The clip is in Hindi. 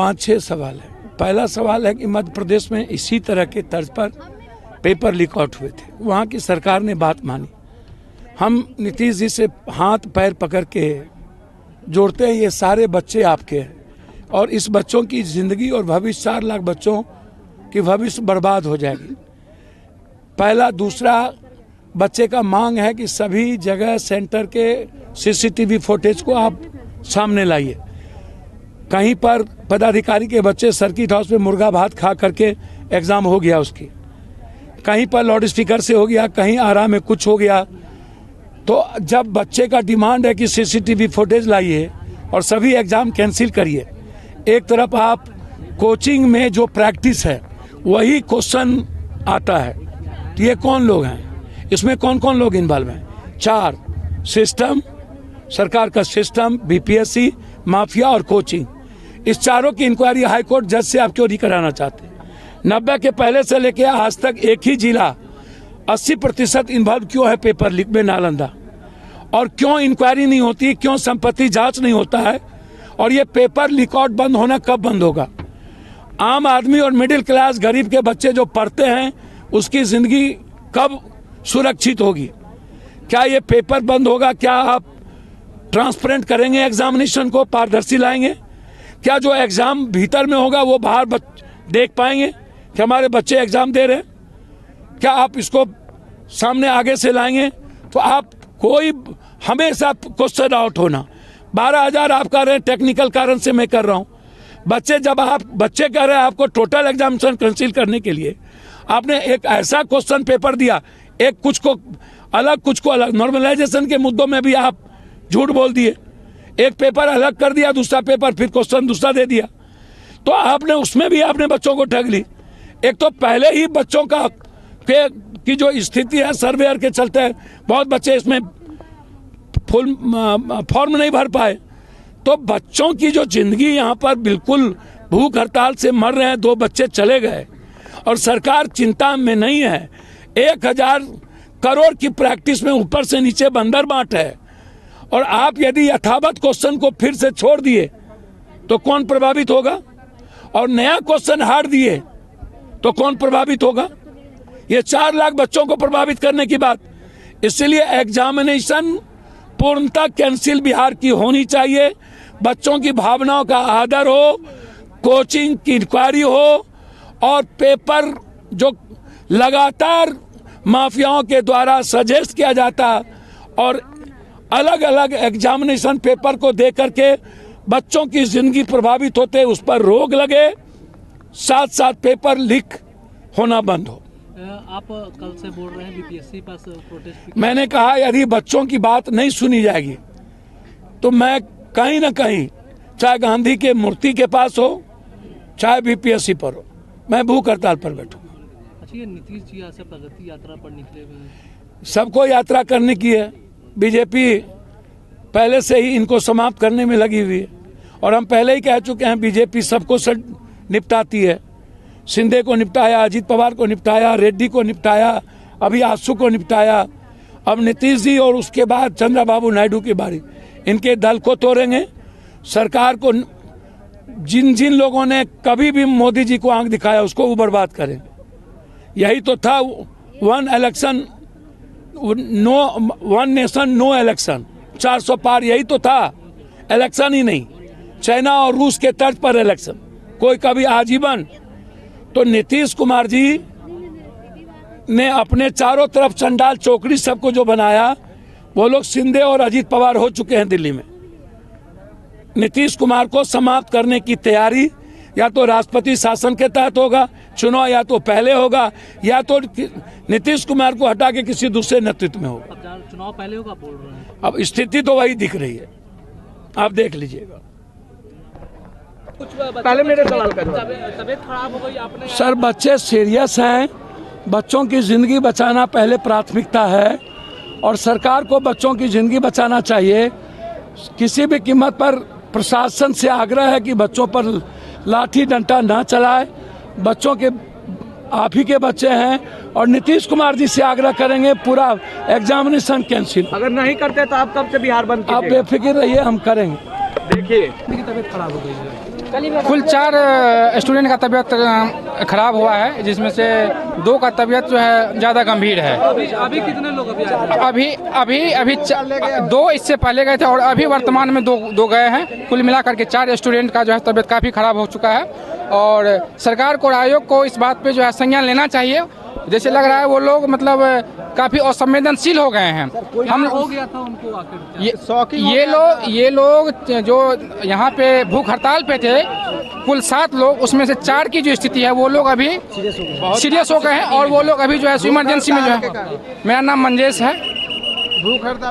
5-6 सवाल है। पहला सवाल है कि मध्य प्रदेश में इसी तरह के तर्ज पर पेपर लीक आउट हुए थे, वहाँ की सरकार ने बात मानी। हम नीतीश जी से हाथ पैर पकड़ के जोड़ते हैं, ये सारे बच्चे आपके हैं और इस बच्चों की ज़िंदगी और भविष्य 4 लाख बच्चों की भविष्य बर्बाद हो जाएगी। पहला। दूसरा, बच्चे का मांग है कि सभी जगह सेंटर के सीसीटीवी फुटेज को आप सामने लाइए। कहीं पर पदाधिकारी के बच्चे सर्किट हाउस में मुर्गा भात खा करके एग्ज़ाम हो गया उसकी, कहीं पर लाउड स्पीकर से हो गया, कहीं आराम में कुछ हो गया। तो जब बच्चे का डिमांड है कि सीसीटीवी फुटेज लाइए और सभी एग्ज़ाम कैंसिल करिए, एक तरफ आप कोचिंग में जो प्रैक्टिस है वही क्वेश्चन आता है, तो ये कौन लोग हैं, इसमें कौन कौन लोग इन्वॉल्व हैं? 4 सिस्टम, सरकार का सिस्टम, बीपीएससी, माफिया और कोचिंग। इस चारों की इंक्वायरी हाईकोर्ट जज से आप क्यों नहीं कराना चाहते? 90 के पहले से लेकर आज तक एक ही जिला 80% इन्वॉल्व क्यों है पेपर लीक में, नालंदा? और क्यों इंक्वायरी नहीं होती, क्यों संपत्ति जांच नहीं होता है? और ये पेपर लीक आउट बंद होना कब बंद होगा? आम आदमी और मिडिल क्लास गरीब के बच्चे जो पढ़ते हैं उसकी ज़िंदगी कब सुरक्षित होगी? क्या ये पेपर बंद होगा? क्या आप ट्रांसपेरेंट करेंगे एग्जामिनेशन को, पारदर्शी लाएंगे? क्या जो एग्ज़ाम भीतर में होगा वो बाहर देख पाएंगे कि हमारे बच्चे एग्ज़ाम दे रहे हैं? क्या आप इसको सामने आगे से लाएंगे? तो आप कोई हमेशा क्वेश्चन आउट होना। 12,000 आप कर रहे हैं, टेक्निकल कारण से मैं कर रहा हूँ। बच्चे जब आप बच्चे कह रहे हैं आपको टोटल एग्जामिनेशन कैंसिल करने के लिए, आपने एक ऐसा क्वेश्चन पेपर दिया, एक कुछ को अलग, नॉर्मलाइजेशन के मुद्दों में भी आप झूठ बोल दिए। एक पेपर अलग कर दिया, दूसरा पेपर फिर क्वेश्चन दूसरा दे दिया, तो आपने उसमें भी आपने बच्चों को ठग ली। एक तो पहले ही बच्चों का की जो स्थिति है सर्वेयर के चलते बहुत बच्चे इसमें फुल फॉर्म नहीं भर पाए, तो बच्चों की जो जिंदगी यहाँ पर बिल्कुल भूख हड़ताल से मर रहे हैं। 2 बच्चे चले गए और सरकार चिंता में नहीं है। 1,000 करोड़ की प्रैक्टिस में ऊपर से नीचे बंदर बांट है, और आप यदि यथावत क्वेश्चन को फिर से छोड़ दिए तो कौन प्रभावित होगा? और नया क्वेश्चन हार दिए तो कौन प्रभावित होगा? ये 4 लाख बच्चों को प्रभावित करने की बात। इसलिए एग्जामिनेशन पूर्णतः कैंसिल बिहार की होनी चाहिए। बच्चों की भावनाओं का आदर हो, कोचिंग की इंक्वायरी हो, और पेपर जो लगातार माफियाओं के द्वारा सजेस्ट किया जाता और अलग अलग एग्जामिनेशन पेपर को देख करके बच्चों की जिंदगी प्रभावित होते, उस पर रोक लगे, साथ साथ पेपर लीक होना बंद हो। आप कल से बोल रहे हैं बीपीएससी पास प्रोटेस्ट। मैंने कहा यदि बच्चों की बात नहीं सुनी जाएगी तो मैं कहीं ना कहीं, चाहे गांधी के मूर्ति के पास हो चाहे बीपीएससी पर हो, मैं भूख हड़ताल पर बैठूंगा। अच्छा, ये नीतीश जी यहाँ से प्रगति यात्रा पर निकले हुए हैं, सबको यात्रा करने की है। बीजेपी पहले से ही इनको समाप्त करने में लगी हुई है, और हम पहले ही कह चुके हैं बीजेपी सबको निपटाती है। शिंदे को निपटाया, अजीत पवार को निपटाया, रेड्डी को निपटाया, अभी आसू को निपटाया, अब नीतीश जी और उसके बाद चंद्रबाबू नायडू की बारी। इनके दल को तोड़ेंगे। सरकार को जिन जिन लोगों ने कभी भी मोदी जी को आंख दिखाया उसको वो बर्बाद करें। यही तो था 1 election no, 1 nation no election, 400 पार, यही तो था। इलेक्शन ही नहीं, चाइना और रूस के तर्ज पर इलेक्शन, कोई कभी आजीवन। तो नीतीश कुमार जी ने अपने चारों तरफ चंडाल चौकड़ी सबको जो बनाया, वो लोग शिंदे और अजीत पवार हो चुके हैं दिल्ली में। नीतीश कुमार को समाप्त करने की तैयारी या तो राष्ट्रपति शासन के तहत होगा चुनाव, या तो पहले होगा, या तो नीतीश कुमार को हटा के किसी दूसरे नेतृत्व में होगा। चुनाव पहले होगा बोल रहे हैं। अब स्थिति तो वही दिख रही है, आप देख लीजिएगा। पहले मेरे सवाल का तबीयत खराब हो गई आपने। सर, बच्चे सीरियस हैं, बच्चों की ज़िंदगी बचाना पहले प्राथमिकता है, और सरकार को बच्चों की ज़िंदगी बचाना चाहिए। किसी भी कीमत पर प्रशासन से आग्रह है कि बच्चों पर लाठी डंडा ना चलाए। बच्चों के आप ही के बच्चे हैं, और नीतीश कुमार जी से आग्रह करेंगे पूरा एग्जामिनेशन कैंसिल। अगर नहीं करते तो आप कब से बिहार बंद कीजिएगा? आप बेफिक्र रहिए, हम करेंगे। देखिए, तबीयत खराब हो गई है। कुल 4 स्टूडेंट का तबीयत खराब हुआ है, जिसमें से 2 का तबीयत जो है ज़्यादा गंभीर है। अभी कितने लोग अभी 2 इससे पहले गए थे और अभी वर्तमान में 2 गए हैं। कुल मिलाकर के 4 स्टूडेंट का जो है तबीयत काफ़ी खराब हो चुका है और सरकार को और आयोग को इस बात पे जो है संज्ञान लेना चाहिए। जैसे लग रहा है वो लोग मतलब काफ़ी असंवेदनशील हो गए हैं। हम हो गया था उनको आखिर ये लोग जो यहाँ पे भूख हड़ताल पे थे, कुल 7 लोग, उसमें से 4 की जो स्थिति है वो लोग अभी सीरियस हो गए हैं और वो लोग अभी जो है इमरजेंसी में जो है। मेरा नाम मंजेश है। भूख हड़ताल